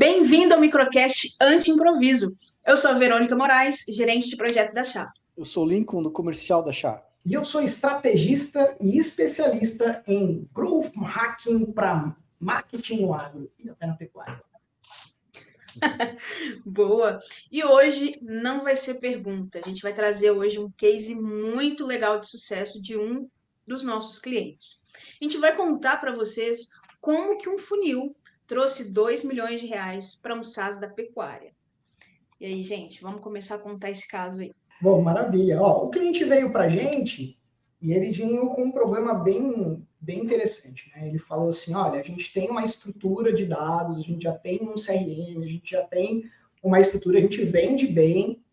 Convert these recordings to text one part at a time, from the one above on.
Bem-vindo ao Microcast Anti-Improviso. Eu sou a Verônica Moraes, gerente de projeto da Chá. Eu sou o Lincoln, do comercial da Chá. E eu sou estrategista e especialista em growth hacking para marketing no agro e até na pecuária. Boa! E hoje não vai ser pergunta. A gente vai trazer hoje um case muito legal de sucesso de um dos nossos clientes. A gente vai contar para vocês como que um funil trouxe 2 milhões de reais para um SaaS da pecuária. E aí, gente, vamos começar a contar esse caso aí. Bom, maravilha. O cliente veio para a gente e ele vinha com um problema bem interessante, né? Ele falou assim, olha, a gente tem uma estrutura de dados, a gente já tem um CRM, a gente já tem uma estrutura, a gente vende bem,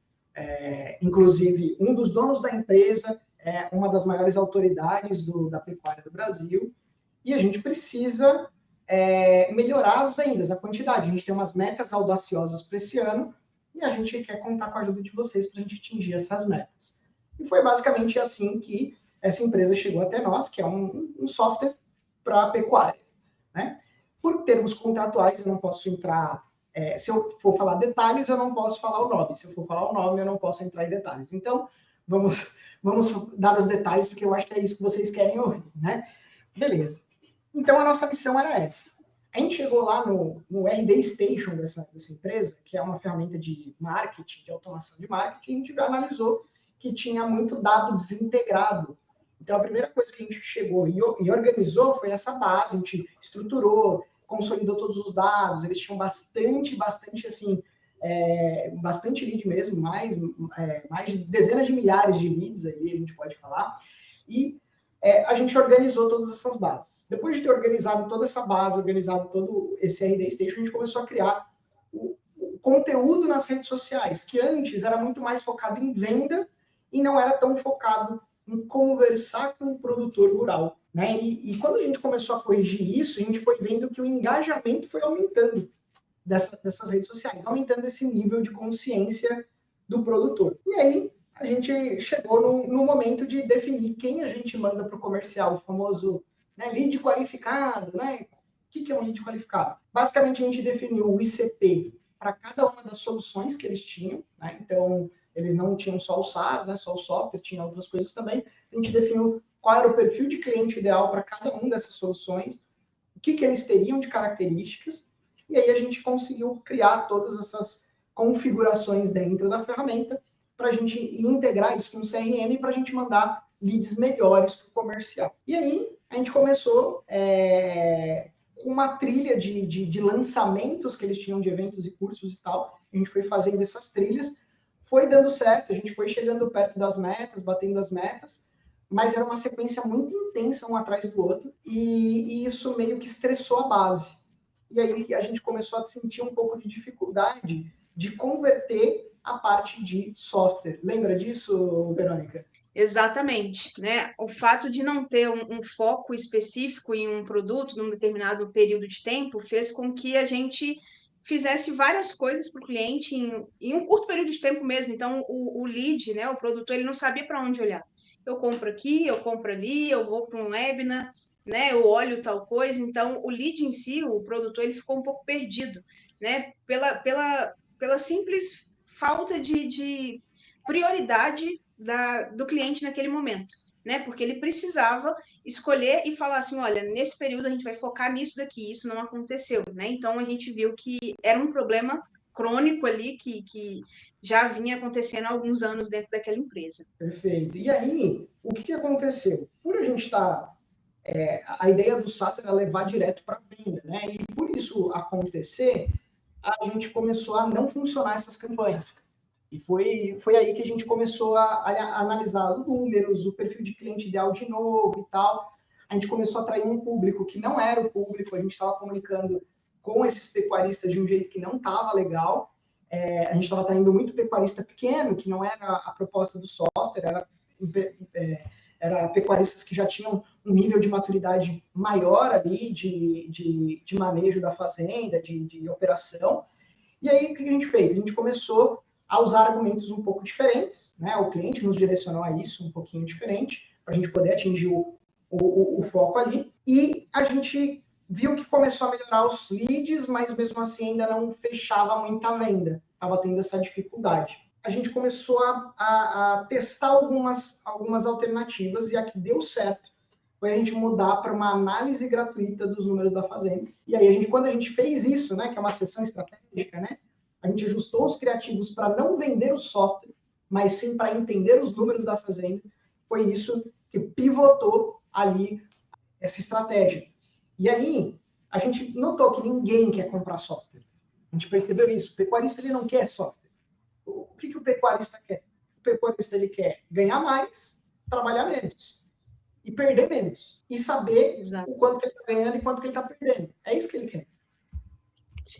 inclusive um dos donos da empresa é uma das maiores autoridades da pecuária do Brasil, e a gente precisa melhorar as vendas, a quantidade. A gente tem umas metas audaciosas para esse ano, e a gente quer contar com a ajuda de vocês para a gente atingir essas metas. E foi basicamente assim que essa empresa chegou até nós, que é um software para a pecuária, né? Por termos contratuais, eu não posso entrar... se eu for falar detalhes, eu não posso falar o nome. Se eu for falar o nome, eu não posso entrar em detalhes. Então, vamos dar os detalhes, porque eu acho que é isso que vocês querem ouvir, né? Beleza. Então, a nossa missão era essa. A gente chegou lá no RD Station dessa empresa, que é uma ferramenta de marketing, de automação de marketing, e a gente analisou que tinha muito dado desintegrado. Então, a primeira coisa que a gente chegou e organizou foi essa base, a gente estruturou, consolidou todos os dados, eles tinham bastante lead mesmo, mais de dezenas de milhares de leads aí, a gente pode falar, e a gente organizou todas essas bases. Depois de ter organizado toda essa base, organizado todo esse RD Station, a gente começou a criar o conteúdo nas redes sociais, que antes era muito mais focado em venda e não era tão focado em conversar com o produtor rural, né? E quando a gente começou a corrigir isso, a gente foi vendo que o engajamento foi aumentando dessas redes sociais, aumentando esse nível de consciência do produtor. E aí, a gente chegou no momento de definir quem a gente manda para o comercial, o famoso, né, lead qualificado, né? O que é um lead qualificado? Basicamente, a gente definiu o ICP para cada uma das soluções que eles tinham, né? Então, eles não tinham só o SaaS, né, só o software, tinha outras coisas também. A gente definiu qual era o perfil de cliente ideal para cada uma dessas soluções, o que eles teriam de características, e aí a gente conseguiu criar todas essas configurações dentro da ferramenta para a gente integrar isso com o CRM para a gente mandar leads melhores para o comercial. E aí a gente começou com uma trilha de lançamentos que eles tinham de eventos e cursos e tal. A gente foi fazendo essas trilhas, foi dando certo, a gente foi chegando perto das metas, batendo as metas, mas era uma sequência muito intensa um atrás do outro, e isso meio que estressou a base. E aí a gente começou a sentir um pouco de dificuldade de converter a parte de software. Lembra disso, Verônica? Exatamente, né? O fato de não ter um foco específico em um produto num determinado período de tempo fez com que a gente fizesse várias coisas para o cliente em um curto período de tempo mesmo. Então, o lead, né, o produtor, ele não sabia para onde olhar. Eu compro aqui, eu compro ali, eu vou para um webinar, né, eu olho tal coisa. Então, o lead em si, o produtor, ele ficou um pouco perdido, né, pela simples falta de prioridade do cliente naquele momento, né? Porque ele precisava escolher e falar assim, olha, nesse período a gente vai focar nisso daqui, isso não aconteceu, né? Então a gente viu que era um problema crônico ali que já vinha acontecendo há alguns anos dentro daquela empresa. Perfeito. E aí, o que aconteceu? Por a gente estar... a ideia do SaaS era levar direto para a venda, né? E por isso acontecer, a gente começou a não funcionar essas campanhas. E foi aí que a gente começou a analisar os números, o perfil de cliente ideal de novo e tal. A gente começou a atrair um público que não era o público, a gente estava comunicando com esses pecuaristas de um jeito que não estava legal. A gente estava atraindo muito pecuarista pequeno, que não era a proposta do software, era pecuaristas que já tinham um nível de maturidade maior ali, de manejo da fazenda, de operação. E aí, o que a gente fez? A gente começou a usar argumentos um pouco diferentes, né? O cliente nos direcionou a isso, um pouquinho diferente, para a gente poder atingir o foco ali. E a gente viu que começou a melhorar os leads, mas mesmo assim ainda não fechava muita venda, estava tendo essa dificuldade. A gente começou a testar algumas alternativas e a que deu certo foi a gente mudar para uma análise gratuita dos números da fazenda. E aí, quando a gente fez isso, né, que é uma sessão estratégica, né, a gente ajustou os criativos para não vender o software, mas sim para entender os números da fazenda. Foi isso que pivotou ali essa estratégia. E aí, a gente notou que ninguém quer comprar software. A gente percebeu isso. O pecuarista ele não quer software. O que o pecuarista quer? O pecuarista ele quer ganhar mais, trabalhar menos e perder menos. E saber o quanto que ele está ganhando e quanto que ele está perdendo. É isso que ele quer.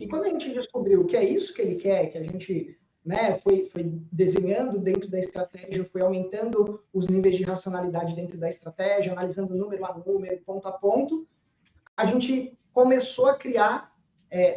E quando a gente descobriu que é isso que ele quer, que a gente, né, foi desenhando dentro da estratégia, foi aumentando os níveis de racionalidade dentro da estratégia, analisando número a número, ponto a ponto, a gente começou a criar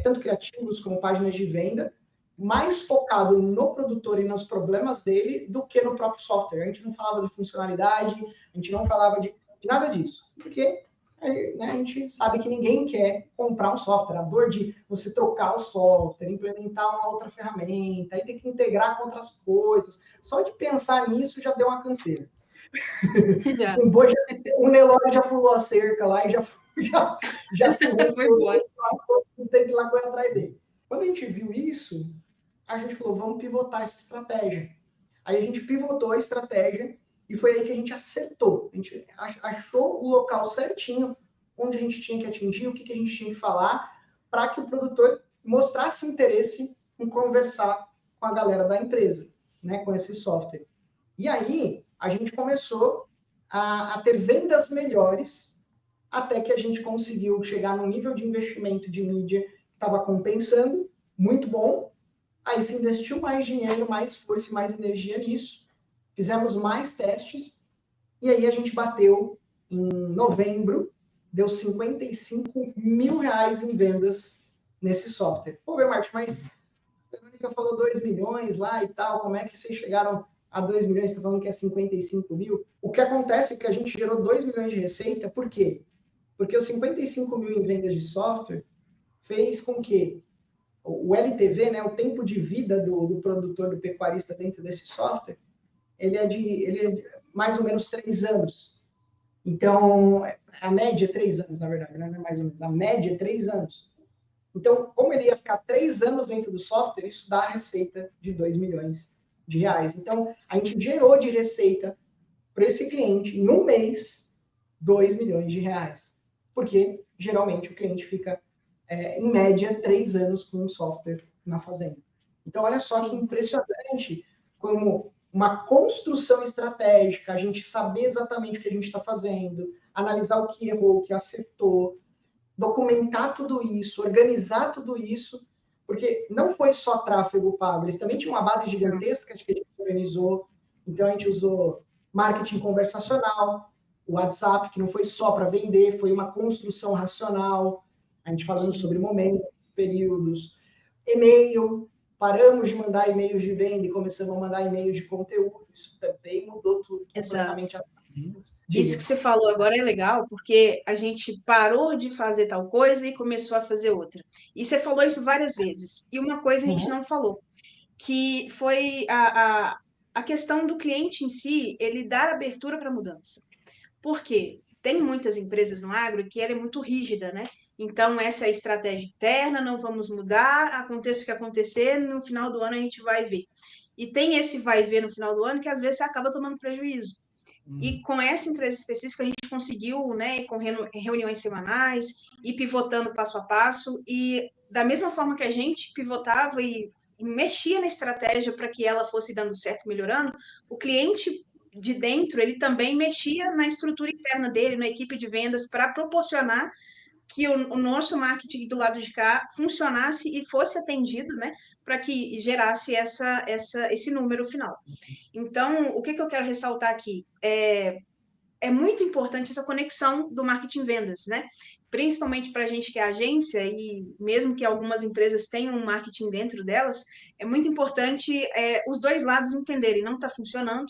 tanto criativos como páginas de venda, mais focado no produtor e nos problemas dele do que no próprio software. A gente não falava de funcionalidade, a gente não falava de nada disso, porque né, a gente sabe que ninguém quer comprar um software. A dor de você trocar o software, implementar uma outra ferramenta, aí ter que integrar com outras coisas. Só de pensar nisso já deu uma canseira. Um Nelore já pulou a cerca lá e já se foi embora. Não tem que ir lá correr atrás dele. Quando a gente viu isso, a gente falou, vamos pivotar essa estratégia. Aí a gente pivotou a estratégia e foi aí que a gente acertou. A gente achou o local certinho onde a gente tinha que atingir, o que a gente tinha que falar, para que o produtor mostrasse interesse em conversar com a galera da empresa, né, com esse software. E aí a gente começou a ter vendas melhores até que a gente conseguiu chegar num nível de investimento de mídia que estava compensando, muito bom. Aí se investiu mais dinheiro, mais força e mais energia nisso. Fizemos mais testes. E aí a gente bateu em novembro, deu 55 mil reais em vendas nesse software. Pô, Martin, mas a Verônica falou 2 milhões lá e tal, como é que vocês chegaram a 2 milhões, você está falando que é 55 mil? O que acontece é que a gente gerou 2 milhões de receita, por quê? Porque os 55 mil em vendas de software fez com que o LTV, né, o tempo de vida do produtor, do pecuarista dentro desse software, ele é de mais ou menos 3 anos. Então, a média é 3 anos, na verdade, né? Não é mais ou menos. A média é 3 anos. Então, como ele ia ficar 3 anos dentro do software, isso dá a receita de 2 milhões de reais. Então, a gente gerou de receita para esse cliente, em um mês, 2 milhões de reais. Porque, geralmente, o cliente fica, em média, 3 anos com um software na fazenda. Então, olha só que impressionante como uma construção estratégica, a gente saber exatamente o que a gente está fazendo, analisar o que errou, o que acertou, documentar tudo isso, organizar tudo isso, porque não foi só tráfego pago, eles também tinham uma base gigantesca que a gente organizou. Então, a gente usou marketing conversacional, o WhatsApp, que não foi só para vender, foi uma construção racional, a gente falando sobre momentos, períodos, e-mail, paramos de mandar e-mails de venda e começamos a mandar e-mails de conteúdo, isso também mudou tudo completamente. Isso que você falou agora é legal, porque a gente parou de fazer tal coisa e começou a fazer outra. E você falou isso várias vezes. E uma coisa a gente não falou, que foi a questão do cliente em si, ele dar abertura para mudança. Por quê? Tem muitas empresas no agro que ela é muito rígida, né? Então, essa é a estratégia interna, não vamos mudar, aconteça o que acontecer, no final do ano a gente vai ver. E tem esse vai ver no final do ano que às vezes você acaba tomando prejuízo. E com essa empresa específica a gente conseguiu, né, com reuniões semanais, ir pivotando passo a passo, e da mesma forma que a gente pivotava e mexia na estratégia para que ela fosse dando certo, melhorando, o cliente de dentro, ele também mexia na estrutura interna dele, na equipe de vendas, para proporcionar que o nosso marketing do lado de cá funcionasse e fosse atendido, né, para que gerasse esse número final. Então, o que eu quero ressaltar aqui? É muito importante essa conexão do marketing vendas, né? Principalmente para a gente que é agência, e mesmo que algumas empresas tenham um marketing dentro delas, é muito importante os dois lados entenderem, não está funcionando,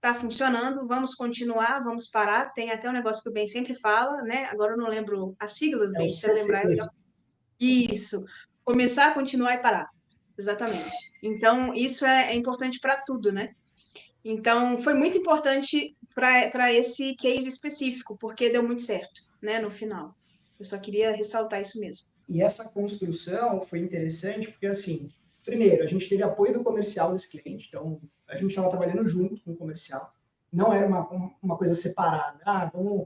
tá funcionando, vamos continuar, vamos parar. Tem até um negócio que o Ben sempre fala, né? Agora eu não lembro as siglas, É o Ben, se você lembrar, é legal. CC. Isso. Começar, continuar e parar. Exatamente. Então, isso é importante para tudo, né? Então, foi muito importante para esse case específico, porque deu muito certo, né, no final. Eu só queria ressaltar isso mesmo. E essa construção foi interessante porque, assim, primeiro, a gente teve apoio do comercial desse cliente, então a gente estava trabalhando junto com o comercial, não era uma coisa separada. Vamos,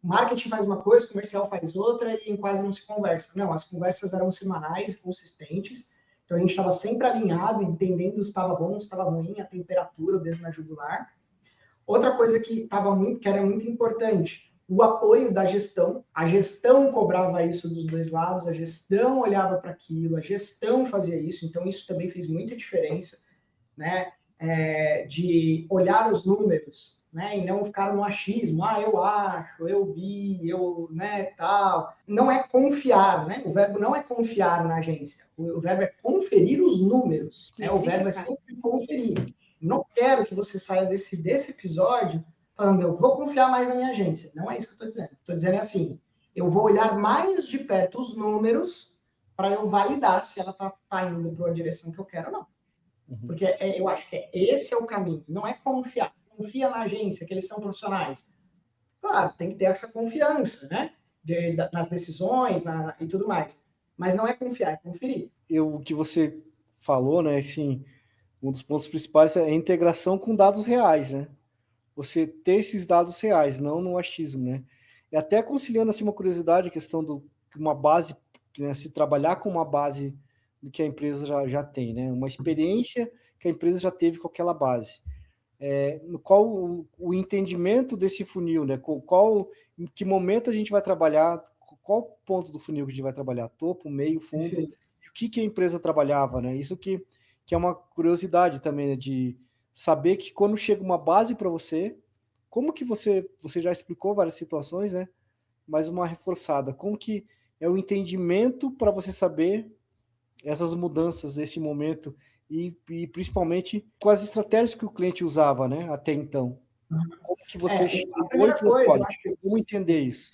o marketing faz uma coisa, o comercial faz outra e quase não se conversa. Não, as conversas eram semanais e consistentes, então a gente estava sempre alinhado, entendendo se estava bom, se estava ruim, a temperatura, o dedo na jugular. Outra coisa que era muito importante, o apoio da gestão. A gestão cobrava isso dos dois lados, a gestão olhava para aquilo, a gestão fazia isso, então isso também fez muita diferença, né? De olhar os números, né? E não ficar no achismo, eu acho, eu vi, eu, né, tal. Não é confiar, né? O verbo não é confiar na agência, o verbo é conferir os números, né? O verbo é sempre conferir. Não quero que você saia desse episódio falando, eu vou confiar mais na minha agência. Não é isso que eu estou dizendo. Estou dizendo assim, eu vou olhar mais de perto os números para eu validar se ela está indo para uma direção que eu quero ou não. Porque eu acho que esse é o caminho. Não é confiar. Confia na agência, que eles são profissionais. Claro, tem que ter essa confiança, né? Nas decisões e tudo mais. Mas não é confiar, é conferir. O que você falou, né? Assim, um dos pontos principais é a integração com dados reais, né? Você ter esses dados reais, não no achismo, né? E até conciliando assim uma curiosidade, a questão do uma base, né, se trabalhar com uma base do que a empresa já tem, né? Uma experiência que a empresa já teve com aquela base. Qual o entendimento desse funil, né? Em que momento a gente vai trabalhar, qual ponto do funil que a gente vai trabalhar? Topo, meio, fundo? E o que a empresa trabalhava, né? Isso que é uma curiosidade também, né? De saber que quando chega uma base para você, como que você já explicou várias situações, né? Mas uma reforçada, como que é o entendimento para você saber essas mudanças, esse momento, e principalmente com as estratégias que o cliente usava, né, até então. Como que você A chegou e primeira falou assim, coisa, olha, eu acho que como entender isso?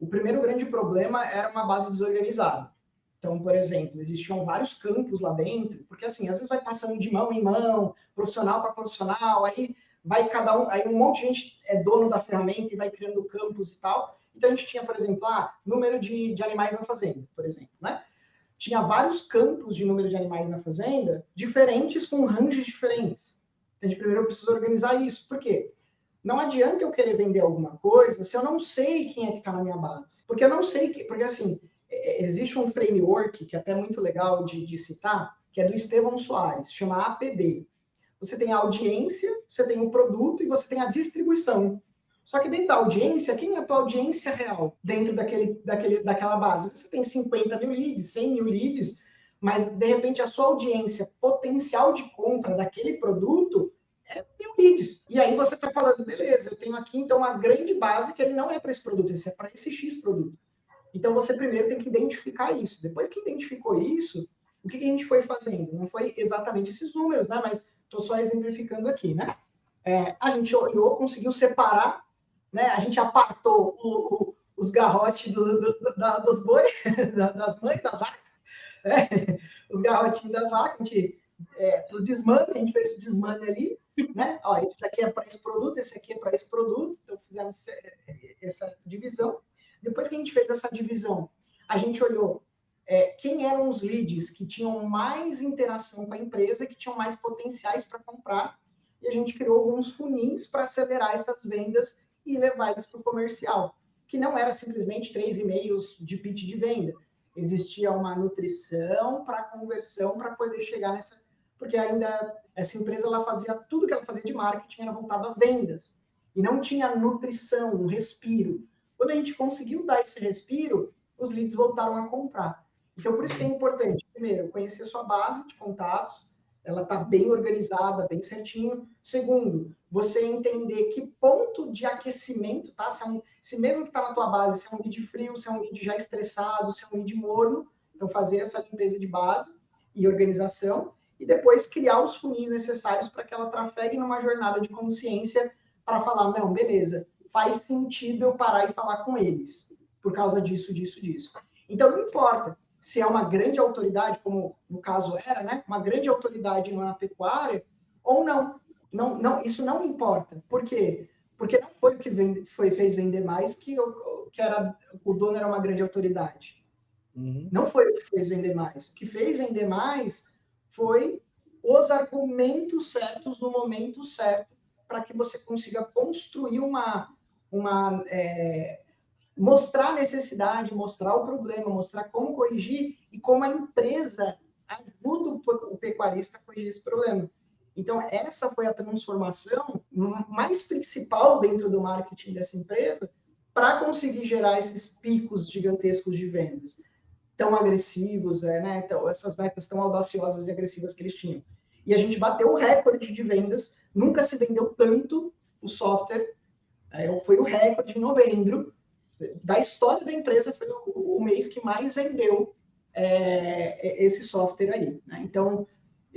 o primeiro grande problema era uma base desorganizada. Então, por exemplo, existiam vários campos lá dentro, porque assim, às vezes vai passando de mão em mão, profissional para profissional, aí vai cada um, aí um monte de gente é dono da ferramenta e vai criando campos e tal. Então a gente tinha, por exemplo, número de animais na fazenda, por exemplo, né? Tinha vários campos de número de animais na fazenda, diferentes, com ranges diferentes. Então, primeiro eu preciso organizar isso. Por quê? Não adianta eu querer vender alguma coisa se eu não sei quem é que está na minha base. Porque eu não sei, porque assim, existe um framework que é até muito legal de citar, que é do Estevão Soares, chama APD. Você tem a audiência, você tem o produto e você tem a distribuição. Só que dentro da audiência, quem é a tua audiência real dentro daquela base? Você tem 50 mil leads, 100 mil leads, mas de repente a sua audiência potencial de compra daquele produto é 1.000 leads. E aí você está falando, beleza, eu tenho aqui então uma grande base que ele não é para esse produto, esse é para esse X produto. Então você primeiro tem que identificar isso. Depois que identificou isso, o que a gente foi fazendo? Não foi exatamente esses números, né? Mas estou só exemplificando aqui, né? A gente olhou, conseguiu separar, né? A gente apartou os garrotes dos boi, das mães, da vaca, né? Os garrotinhos das vacas, a gente, o desmame, a gente fez o desmame ali, né? Ó, esse daqui é para esse produto, esse aqui é para esse produto, então fizemos essa divisão. Depois que a gente fez essa divisão, a gente olhou quem eram os leads que tinham mais interação com a empresa, que tinham mais potenciais para comprar, e a gente criou alguns funis para acelerar essas vendas e levar eles para o comercial, que não era simplesmente 3 e-mails de pitch de venda. Existia uma nutrição para conversão para poder chegar nessa... Porque ainda essa empresa ela fazia tudo que ela fazia de marketing era voltado a vendas. E não tinha nutrição, um respiro. Quando a gente conseguiu dar esse respiro, os leads voltaram a comprar. Então, por isso que é importante, primeiro, conhecer sua base de contatos, ela está bem organizada, bem certinho. Segundo, você entender que ponto de aquecimento, tá? Se mesmo que está na tua base, se é um lead frio, se é um lead já estressado, se é um lead morno, então fazer essa limpeza de base e organização. e depois criar os funis necessários para que ela trafegue numa jornada de consciência para falar, não, beleza, faz sentido eu parar e falar com eles, por causa disso, disso, disso. Então, não importa se é uma grande autoridade, como no caso era, né, uma grande autoridade na pecuária, ou não. Não, isso não importa. Por quê? Porque não foi o que fez vender mais que o dono era uma grande autoridade. Uhum. Não foi o que fez vender mais. O que fez vender mais foi os argumentos certos no momento certo para que você consiga construir mostrar a necessidade, mostrar o problema, mostrar como corrigir e como a empresa ajuda o pecuarista a corrigir esse problema. Então, essa foi a transformação mais principal dentro do marketing dessa empresa para conseguir gerar esses picos gigantescos de vendas tão agressivos, né? Então, essas metas tão audaciosas e agressivas que eles tinham. E a gente bateu o recorde de vendas, nunca se vendeu tanto o software, foi o recorde em novembro, da história da empresa, foi o mês que mais vendeu esse software aí. Né? Então,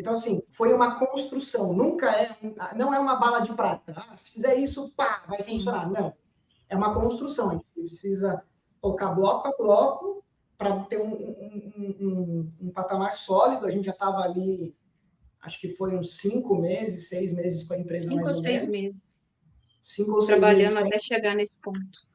assim, foi uma construção, não é uma bala de prata. Se fizer isso, pá, vai funcionar. Não, é uma construção. A gente precisa colocar bloco a bloco para ter um patamar sólido. A gente já estava ali, acho que foi uns 5 meses, 6 meses com a empresa, 5 mais ou ou 6 menos. meses. 5 ou 6 Trabalhando meses até chegar nesse ponto.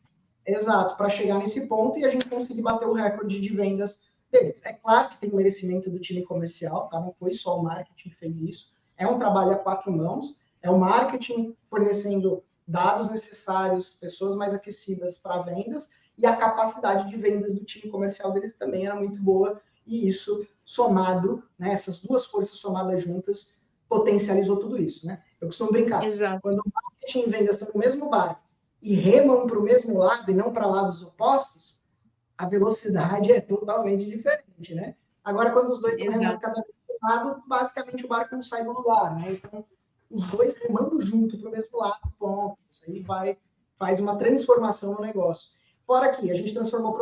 Exato, para chegar nesse ponto e a gente conseguir bater o recorde de vendas deles. É claro que tem o merecimento do time comercial, tá? Não foi só o marketing que fez isso. É um trabalho a 4 mãos, é o marketing fornecendo dados necessários, pessoas mais aquecidas para vendas, e a capacidade de vendas do time comercial deles também era muito boa, e isso somado, né, essas duas forças somadas juntas, potencializou tudo isso. Né? Eu costumo brincar, Exato. quando o marketing e vendas estão no mesmo barco, e remam para o mesmo lado e não para lados opostos, a velocidade é totalmente diferente, né? Agora, quando os dois estão remando cada vez para um lado, basicamente o barco não sai do lugar, né? Então, os dois remando junto para o mesmo lado, ponto. Isso aí faz uma transformação no negócio. Fora que a gente transformou o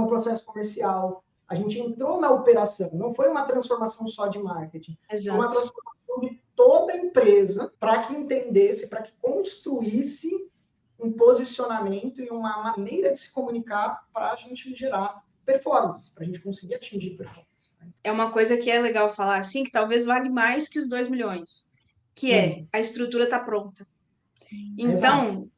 processo comercial, a gente entrou na operação, não foi uma transformação só de marketing, Exato. foi uma transformação de toda a empresa para que entendesse, para que construísse um posicionamento e uma maneira de se comunicar para a gente gerar performance, para a gente conseguir atingir performance. Né? É uma coisa que é legal falar assim, que talvez vale mais que os 2 milhões, que é a estrutura está pronta. Então,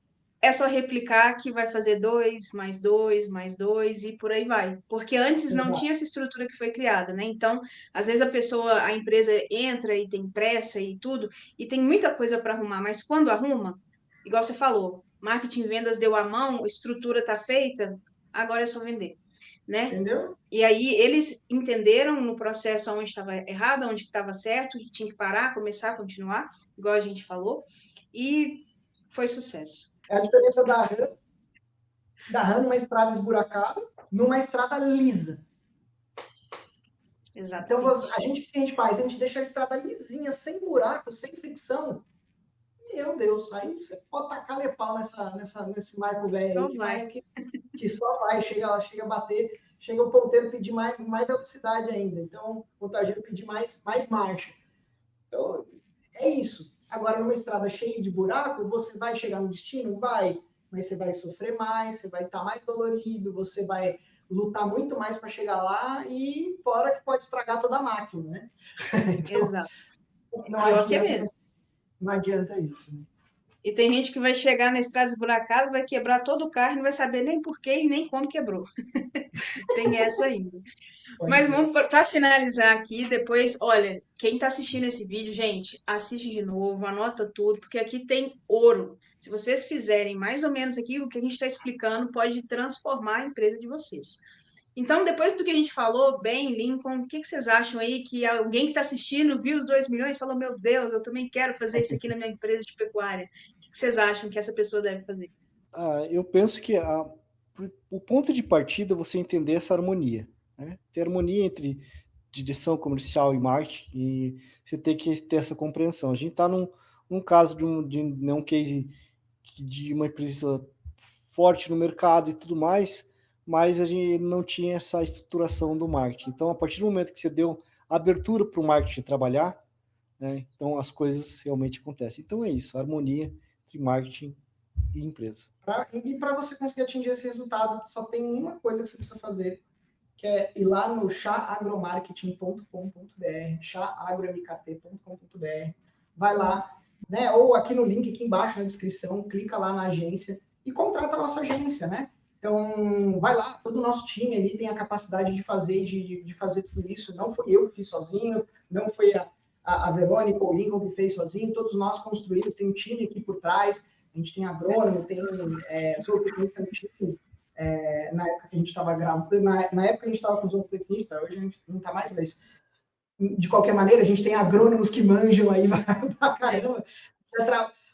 é só replicar que vai fazer 2, mais 2, mais 2 e por aí vai. Porque antes não tinha essa estrutura que foi criada, né? Então, às vezes a empresa entra e tem pressa e tudo, e tem muita coisa para arrumar, mas quando arruma, igual você falou, marketing e vendas deu a mão, a estrutura está feita, agora é só vender, né? Entendeu? E aí eles entenderam no processo onde estava errado, onde estava certo, que tinha que parar, começar, continuar, igual a gente falou, e foi sucesso. É a diferença da RAM numa estrada esburacada numa estrada lisa. Exatamente. Então, o que a gente faz? A gente deixa a estrada lisinha, sem buraco, sem fricção. Meu Deus, aí você pode tacar lepau nesse marco velho aí, que só vai, chega a bater, chega o ponteiro pedir mais velocidade ainda. Então, o montageiro pedir mais marcha. Então, é isso. Agora, numa estrada cheia de buraco, você vai chegar no destino? Vai. Mas você vai sofrer mais, você vai estar mais dolorido, você vai lutar muito mais para chegar lá e fora que pode estragar toda a máquina, né? Então, exato. Não adianta isso. Né? E tem gente que vai chegar na estrada esburacada, vai quebrar todo o carro e não vai saber nem por quê e nem como quebrou. Tem essa ainda. Mas vamos para finalizar aqui, depois, olha, quem está assistindo esse vídeo, gente, assiste de novo, anota tudo, porque aqui tem ouro. Se vocês fizerem mais ou menos aqui, o que a gente está explicando pode transformar a empresa de vocês. Então, depois do que a gente falou, bem, Lincoln, o que vocês acham aí que alguém que está assistindo viu os 2 milhões e falou, meu Deus, eu também quero fazer isso aqui na minha empresa de pecuária. O que vocês acham que essa pessoa deve fazer? Eu penso que o ponto de partida é você entender essa harmonia. Né? Ter harmonia entre direção comercial e marketing, e você tem que ter essa compreensão. A gente está num caso de um case de uma empresa forte no mercado e tudo mais, mas a gente não tinha essa estruturação do marketing. Então, a partir do momento que você deu abertura para o marketing trabalhar, né? Então as coisas realmente acontecem. Então é isso, harmonia entre marketing e empresa. E para você conseguir atingir esse resultado, só tem uma coisa que você precisa fazer, que é ir lá no chaagromarketing.com.br, chaagromkt.com.br, vai lá, né? Ou aqui no link aqui embaixo na descrição, clica lá na agência e contrata a nossa agência, né? Então, vai lá, todo o nosso time ali tem a capacidade de fazer tudo isso. Não foi eu que fiz sozinho, não foi a Verônica ou o Lincoln que fez sozinho, todos nós construímos, tem um time aqui por trás, a gente tem agrônomo, tem zootecnista no time, na época que a gente estava gravando, na época que a gente estava com zootecnista, hoje a gente não está mais, mas de qualquer maneira, a gente tem agrônomos que manjam aí pra caramba.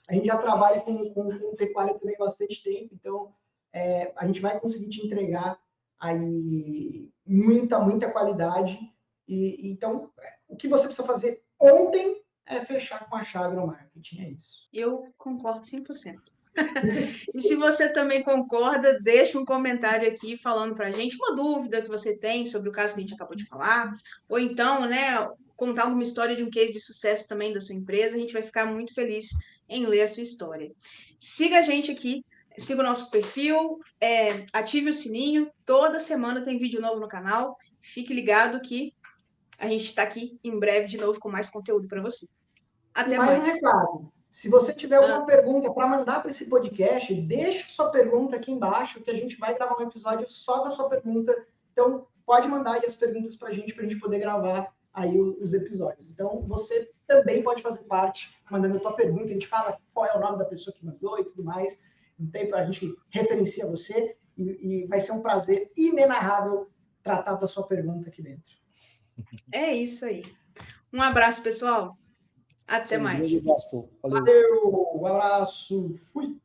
A gente já trabalha com pecuária também há bastante tempo, então a gente vai conseguir te entregar aí muita qualidade. Então, o que você precisa fazer ontem é fechar com a Agromarketing, é isso. Eu concordo 100%. E se você também concorda, deixa um comentário aqui falando para a gente uma dúvida que você tem sobre o caso que a gente acabou de falar, ou então, né, contar uma história de um case de sucesso também da sua empresa. A gente vai ficar muito feliz em ler a sua história. Siga a gente aqui, siga o nosso perfil, ative o sininho, toda semana tem vídeo novo no canal. Fique ligado que a gente está aqui em breve de novo com mais conteúdo para você. Até mais. Um recado. Se você tiver alguma pergunta para mandar para esse podcast, deixa sua pergunta aqui embaixo, que a gente vai gravar um episódio só da sua pergunta. Então, pode mandar aí as perguntas para a gente poder gravar aí os episódios. Então, você também pode fazer parte, mandando a tua pergunta. A gente fala qual é o nome da pessoa que mandou e tudo mais. Então, a gente referencia você e vai ser um prazer inenarrável tratar da sua pergunta aqui dentro. É isso aí. Um abraço, pessoal. Até mais. Valeu. Valeu, um abraço, fui!